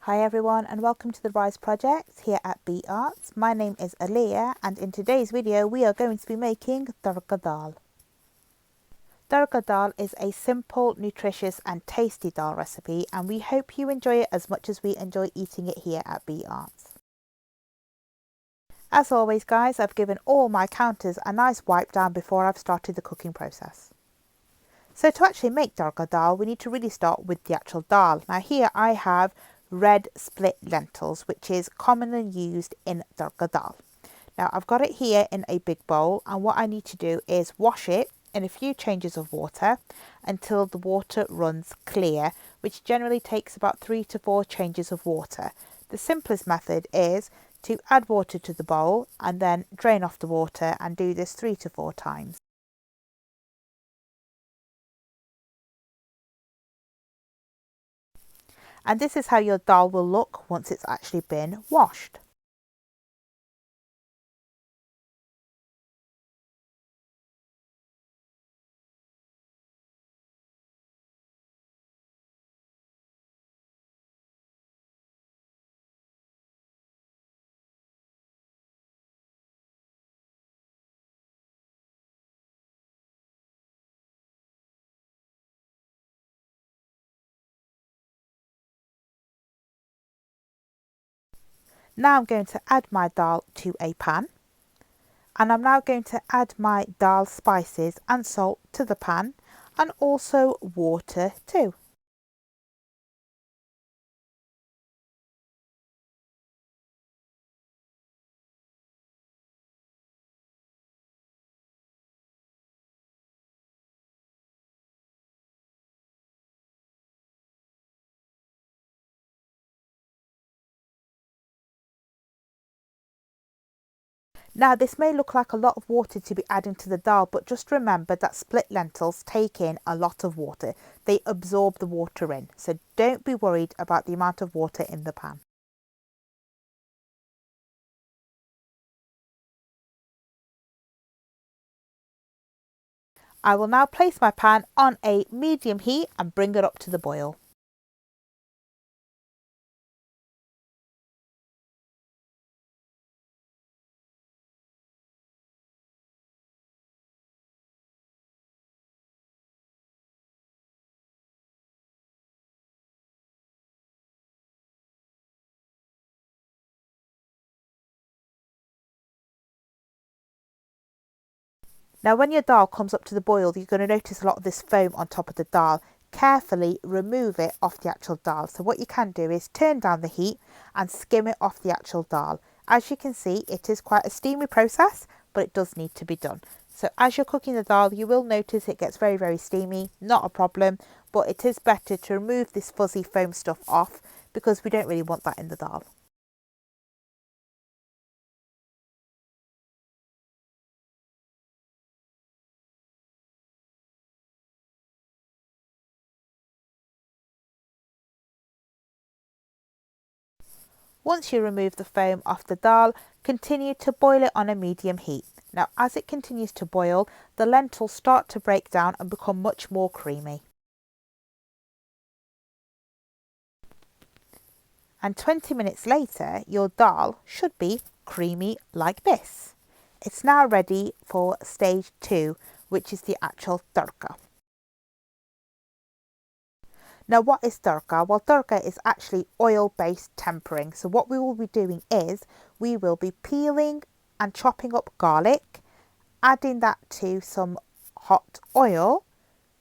Hi everyone and welcome to the Rise Project here at Bee Arts. My name is Aliyah and in today's video we are going to be making Tarka Dal. Tarka Dal is a simple, nutritious and tasty dal recipe and we hope you enjoy it as much as we enjoy eating it here at Bee Arts. As always guys, I've given all my counters a nice wipe down before I've started the cooking process. So to actually make Tarka Dal we need to really start with the actual dal. Now here I have red split lentils, which is commonly used in Tarka Dal. Now I've got it here in a big bowl and what I need to do is wash it in a few changes of water until the water runs clear, which generally takes about 3 to 4 changes of water. The simplest method is to add water to the bowl and then drain off the water and do this 3 to 4 times. And this is how your dal will look once it's actually been washed. Now I'm going to add my dal to a pan and I'm now going to add my dal spices and salt to the pan and also water too. Now this may look like a lot of water to be adding to the dal, but just remember that split lentils take in a lot of water. They absorb the water in, so don't be worried about the amount of water in the pan. I will now place my pan on a medium heat and bring it up to the boil. Now when your dal comes up to the boil, you're going to notice a lot of this foam on top of the dal. Carefully remove it off the actual dal. So what you can do is turn down the heat and skim it off the actual dal. As you can see, it is quite a steamy process, but it does need to be done. So as you're cooking the dal, you will notice it gets very steamy, not a problem, but it is better to remove this fuzzy foam stuff off because we don't really want that in the dal. Once you remove the foam off the dal, continue to boil it on a medium heat. Now as it continues to boil, the lentils start to break down and become much more creamy. And 20 minutes later, your dal should be creamy like this. It's now ready for stage 2, which is the actual tarka. Now what is tarka? Well, tarka is actually oil-based tempering. So what we will be doing is we will be peeling and chopping up garlic, adding that to some hot oil,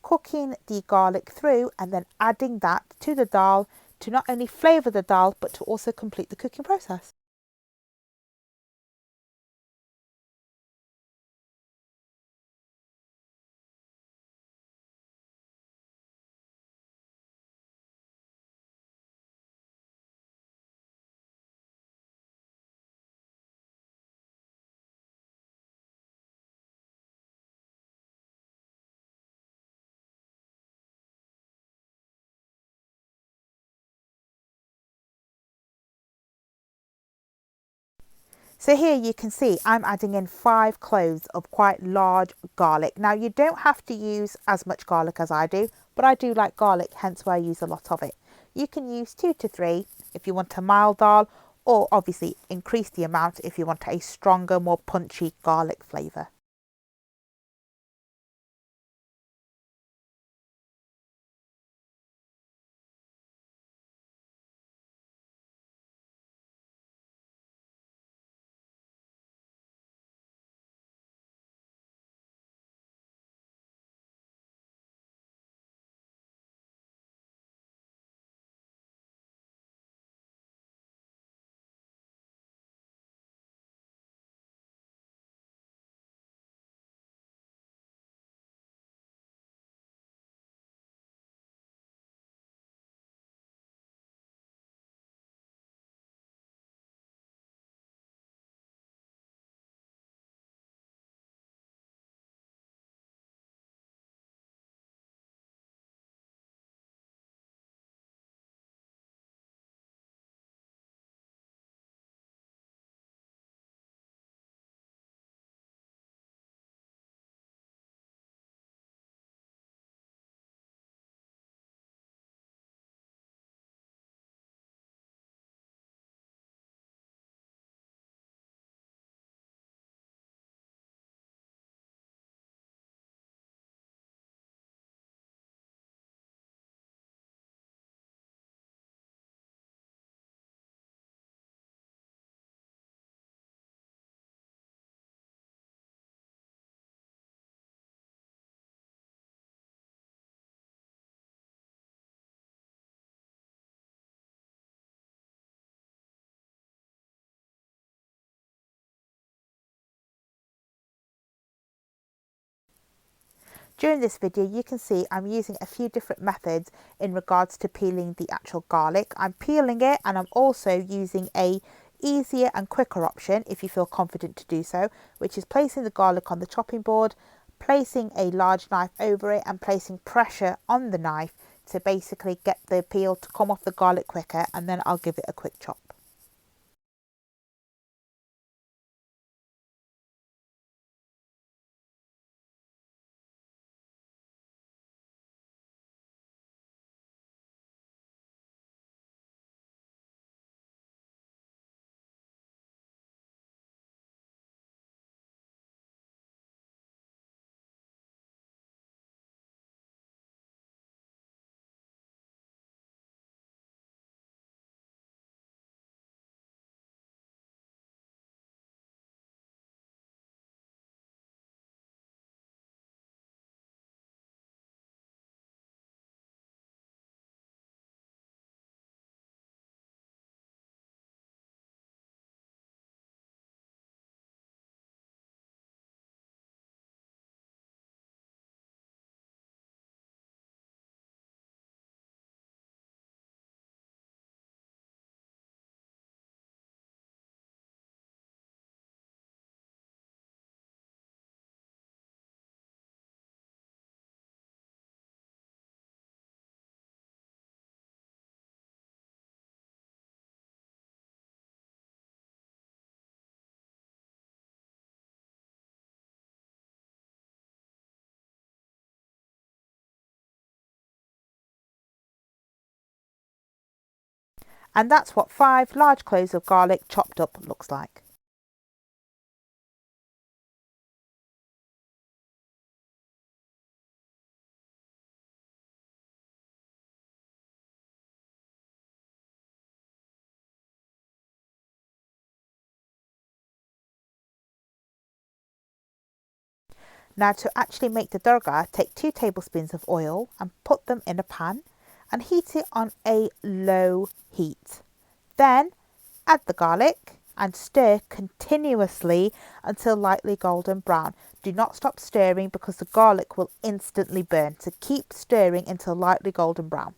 cooking the garlic through and then adding that to the dal to not only flavour the dal but to also complete the cooking process. So here you can see I'm adding in 5 cloves of quite large garlic. Now you don't have to use as much garlic as I do, but I do like garlic, hence why I use a lot of it. You can use 2 to 3 if you want a mild dal, or obviously increase the amount if you want a stronger, more punchy garlic flavour. During this video you can see I'm using a few different methods in regards to peeling the actual garlic. I'm peeling it and I'm also using a easier and quicker option if you feel confident to do so, which is placing the garlic on the chopping board, placing a large knife over it and placing pressure on the knife to basically get the peel to come off the garlic quicker, and then I'll give it a quick chop. And that's what 5 large cloves of garlic chopped up looks like. Now to actually make the darga, take 2 tablespoons of oil and put them in a pan and heat it on a low heat. Then add the garlic and stir continuously until lightly golden brown. Do not stop stirring because the garlic will instantly burn, so keep stirring until lightly golden brown.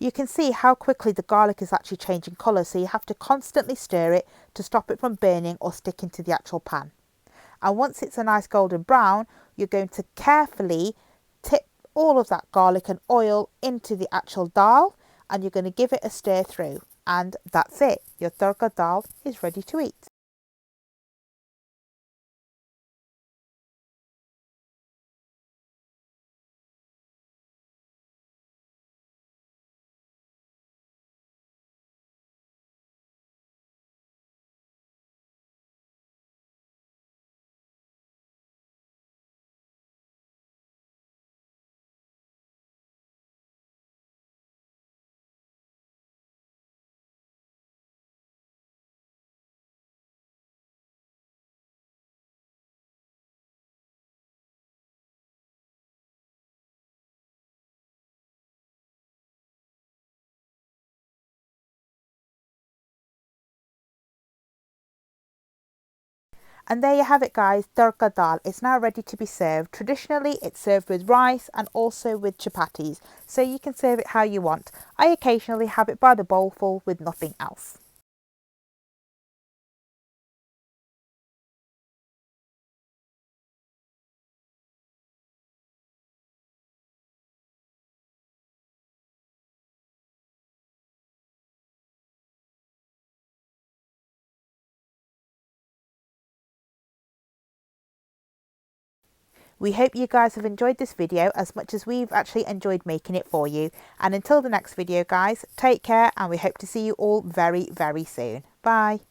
You can see how quickly the garlic is actually changing colour, so you have to constantly stir it to stop it from burning or sticking to the actual pan. And once it's a nice golden brown, you're going to carefully tip all of that garlic and oil into the actual dal, and you're going to give it a stir through. And that's it. Your Tarka Dal is ready to eat. And there you have it, guys, Tarka Dal. It's now ready to be served. Traditionally, it's served with rice and also with chapatis, so you can serve it how you want. I occasionally have it by the bowlful with nothing else. We hope you guys have enjoyed this video as much as we've actually enjoyed making it for you. And until the next video, guys, take care, and we hope to see you all very, very soon. Bye.